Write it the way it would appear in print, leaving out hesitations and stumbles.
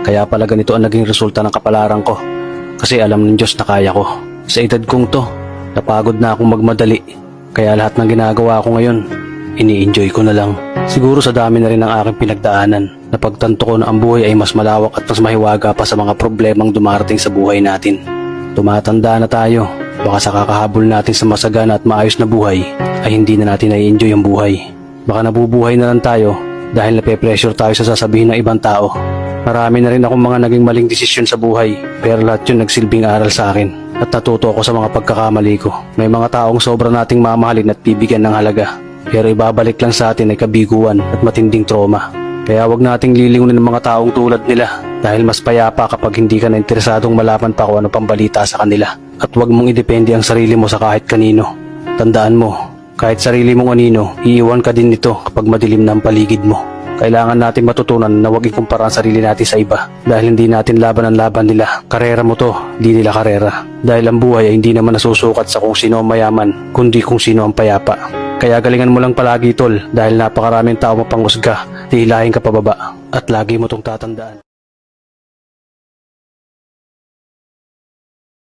Kaya pala ganito ang naging resulta ng kapalaran ko. Kasi alam ng Diyos na kaya ko. Sa edad kong to, napagod na akong magmadali. Kaya lahat ng ginagawa ko ngayon, ini-enjoy ko na lang. Siguro sa dami na rin ng aking pinagdaanan, napagtanto ko na ang buhay ay mas malawak at mas mahiwaga pa sa mga problemang dumarating sa buhay natin. Tumatanda na tayo, baka sa kakahabol natin sa masagana at maayos na buhay, ay hindi na natin na-enjoy ang buhay. Baka nabubuhay na lang tayo dahil nape-pressure tayo sa sasabihin ng ibang tao. Marami na rin akong mga naging maling desisyon sa buhay, pero lahat yun nagsilbing aral sa akin at natuto ako sa mga pagkakamali ko. May mga taong sobra nating mamahalin at bibigyan ng halaga, pero ibabalik lang sa atin ay kabiguan at matinding trauma. Kaya wag nating lilingunin ng mga taong tulad nila dahil mas payapa kapag hindi ka na interesadong malaman pa kung ano pang balita sa kanila. At wag mong idepende ang sarili mo sa kahit kanino. Tandaan mo, kahit sarili mong anino, iiwan ka din nito kapag madilim na ang paligid mo. Kailangan natin matutunan na huwag ikumpara ang sarili natin sa iba dahil hindi natin laban ang laban nila. Karera mo to, di nila karera. Dahil ang buhay ay hindi naman nasusukat sa kung sino ang mayaman, kundi kung sino ang payapa. Kaya galingan mo lang palagi tol dahil napakaraming tao mapanghusga, hihilahin ka pababa at lagi mo tong tatandaan.